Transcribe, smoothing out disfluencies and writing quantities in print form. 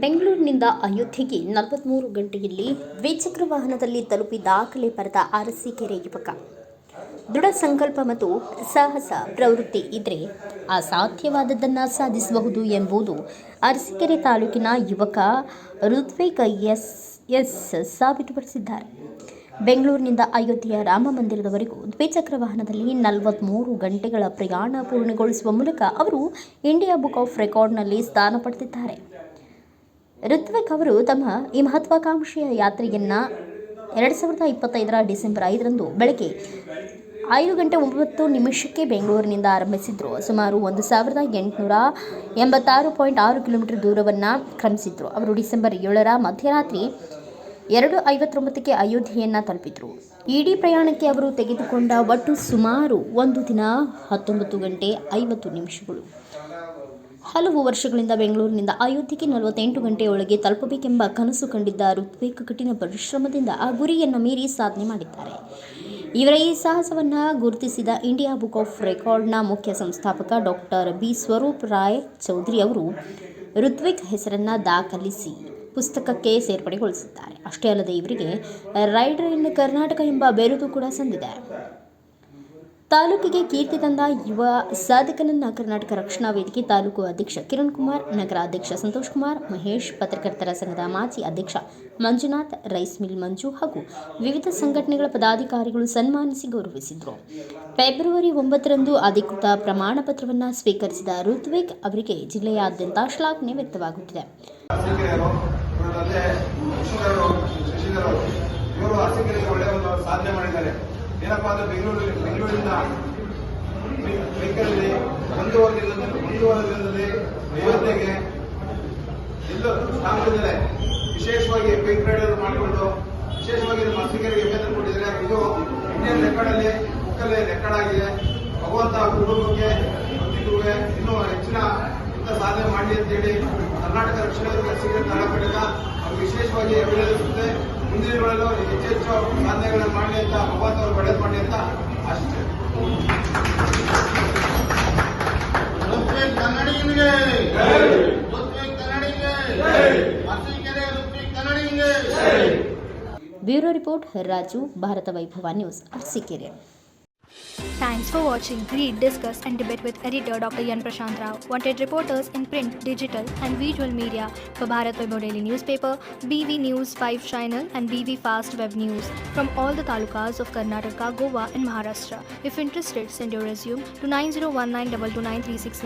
ಬೆಂಗಳೂರಿನಿಂದ ಅಯೋಧ್ಯೆಗೆ 43 ಗಂಟೆಯಲ್ಲಿ ದ್ವಿಚಕ್ರ ವಾಹನದಲ್ಲಿ ತಲುಪಿ ದಾಖಲೆ ಬರೆದ ಅರಸೀಕೆರೆ ಯುವಕ. ದೃಢ ಸಂಕಲ್ಪ ಮತ್ತು ಸಾಹಸ ಪ್ರವೃತ್ತಿ ಇದ್ದರೆ ಅಸಾಧ್ಯವಾದದ್ದನ್ನು ಸಾಧಿಸಬಹುದು ಎಂಬುದು ಅರಸೀಕೆರೆ ತಾಲೂಕಿನ ಯುವಕ ಋತ್ವಿಕ್ ಎಸ್ ಸಾಬೀತುಪಡಿಸಿದ್ದಾರೆ. ಬೆಂಗಳೂರಿನಿಂದ ಅಯೋಧ್ಯೆಯ ರಾಮ ಮಂದಿರದವರೆಗೂ ದ್ವಿಚಕ್ರ ವಾಹನದಲ್ಲಿ 43 ಗಂಟೆಗಳ ಪ್ರಯಾಣ ಪೂರ್ಣಗೊಳಿಸುವ ಮೂಲಕ ಅವರು ಇಂಡಿಯಾ ಬುಕ್ ಆಫ್ ರೆಕಾರ್ಡ್ನಲ್ಲಿ ಸ್ಥಾನ ಪಡೆದಿದ್ದಾರೆ. ಋತ್ವಿಕ್ ಅವರು ತಮ್ಮ ಈ ಮಹತ್ವಾಕಾಂಕ್ಷೆಯ ಯಾತ್ರೆಯನ್ನು 2025 ಡಿಸೆಂಬರ್ 5ರಂದು ಬೆಳಗ್ಗೆ 5:09 ಬೆಂಗಳೂರಿನಿಂದ ಆರಂಭಿಸಿದ್ರು. ಸುಮಾರು 1886.6 ಕಿಲೋಮೀಟರ್ ದೂರವನ್ನು ಕ್ರಮಿಸಿದ್ರು. ಅವರು ಡಿಸೆಂಬರ್ 7ರ ಮಧ್ಯರಾತ್ರಿ 2:59 ಅಯೋಧ್ಯೆಯನ್ನು ತಲುಪಿದರು. ಇಡೀ ಪ್ರಯಾಣಕ್ಕೆ ಅವರು ತೆಗೆದುಕೊಂಡ ಒಟ್ಟು ಸುಮಾರು 1 ದಿನ 19 ಗಂಟೆ 50 ನಿಮಿಷಗಳು. ಹಲವು ವರ್ಷಗಳಿಂದ ಬೆಂಗಳೂರಿನಿಂದ ಅಯೋಧ್ಯೆಗೆ 48 ಗಂಟೆಯೊಳಗೆ ತಲುಪಬೇಕೆಂಬ ಕನಸು ಕಂಡಿದ್ದ ಋತ್ವಿಕ್ ಕಠಿಣ ಪರಿಶ್ರಮದಿಂದ ಆ ಗುರಿಯನ್ನು ಮೀರಿ ಸಾಧನೆ ಮಾಡಿದ್ದಾರೆ. ಇವರ ಈ ಸಾಹಸವನ್ನು ಗುರುತಿಸಿದ ಇಂಡಿಯಾ ಬುಕ್ ಆಫ್ ರೆಕಾರ್ಡ್ನ ಮುಖ್ಯ ಸಂಸ್ಥಾಪಕ ಡಾಕ್ಟರ್ ಬಿ ಸ್ವರೂಪ್ ರಾಯ್ ಚೌಧರಿ ಅವರು ಋತ್ವಿಕ್ ಹೆಸರನ್ನು ದಾಖಲಿಸಿ ಪುಸ್ತಕಕ್ಕೆ ಸೇರ್ಪಡೆಗೊಳಿಸಿದ್ದಾರೆ. ಅಷ್ಟೇ ಅಲ್ಲದೆ ಇವರಿಗೆ ರೈಡರ್ ಇನ್ ಕರ್ನಾಟಕ ಎಂಬ ಬಿರುದು ಕೂಡ ಸಂದಿದೆ. ತಾಲೂಕಿಗೆ ಕೀರ್ತಿ ತಂದ ಯುವ ಸಾಧಕನನ್ನು ಕರ್ನಾಟಕ ರಕ್ಷಣಾ ವೇದಿಕೆ ತಾಲೂಕು ಅಧ್ಯಕ್ಷ ಕಿರಣ್ ಕುಮಾರ್, ನಗರ ಅಧ್ಯಕ್ಷ ಸಂತೋಷ್ ಕುಮಾರ್, ಮಹೇಶ್, ಪತ್ರಕರ್ತರ ಸಂಘದ ಮಾಜಿ ಅಧ್ಯಕ್ಷ ಮಂಜುನಾಥ್, ರೈಸ್ ಮಿಲ್ ಮಂಜು ಹಾಗೂ ವಿವಿಧ ಸಂಘಟನೆಗಳ ಪದಾಧಿಕಾರಿಗಳು ಸನ್ಮಾನಿಸಿ ಗೌರವಿಸಿದರು. ಫೆಬ್ರವರಿ 9ರಂದು ಅಧಿಕೃತ ಪ್ರಮಾಣ ಪತ್ರವನ್ನು ಸ್ವೀಕರಿಸಿದ ಋತ್ವಿಕ್ ಅವರಿಗೆ ಜಿಲ್ಲೆಯಾದ್ಯಂತ ಶ್ಲಾಘನೆ ವ್ಯಕ್ತವಾಗುತ್ತಿದೆ. ಏನಪ್ಪಾ ಅಂದ್ರೆ ಬೆಂಗಳೂರಿನಿಂದ ಬೈಕಲ್ಲಿ ಒಂದೂವರೆ ದಿನದಲ್ಲಿ ಅಯೋಧ್ಯೆಗೆ ಎಲ್ಲೋ ಸ್ಥಾನದಲ್ಲಿದ್ದಾರೆ. ವಿಶೇಷವಾಗಿ ಬೈಕ್ ರೈಡರ್ ಮಾಡಿಕೊಂಡು ವಿಶೇಷವಾಗಿ ನಮ್ಮ ಅರಸೀಕೆರೆಗೆ ಹೆಮ್ಮೆ ಕೊಟ್ಟಿದ್ದಾರೆ. ಇದು ಇಂಡಿಯನ್ ರೆಕಾರ್ಡಲ್ಲಿ ಬುಕ್ಕಲ್ಲಿ ರೆಕಾರ್ಡ್ ಆಗಿದೆ. ಭಗವಂತ ಕುಟುಂಬಕ್ಕೆ ಪ್ರತಿಗೂ ಇನ್ನೂ ಹೆಚ್ಚಿನ ಇಂಥ ಸಾಧನೆ ಮಾಡಲಿ ಅಂತೇಳಿ ಕರ್ನಾಟಕ ರಕ್ಷಣಾ ಅರಸೀಕೆರೆ ತಾಲೂಕಿನ ಅವ್ರು ವಿಶೇಷವಾಗಿ ಅಭಿನಂದಿಸುತ್ತೆ. ಮುಂದಿನ ದಿನಗಳಲ್ಲೂ ಹೆಚ್ಚೆಚ್ಚು ಸಾಧನೆಗಳನ್ನು ಮಾಡಲಿ ಅಂತ ಭಗವಂತ ಅವರು ಒಳ್ಳೇದು ಮಾಡಲಿ ಅಂತ ಆಶಿಸ್ತೇವೆ. Bureau report Raju, Bharat Vaibhav news, Arsikere. Thanks for watching. Read, discuss and debate with editor Dr. Yan Prashant Rao. Wanted reporters in print, digital and visual media for Bharat Vaibhav Daily Newspaper, BV News 5 Channel and BV Fast Web News from all the talukas of Karnataka, Goa and Maharashtra. If interested, send your resume to 9019229369.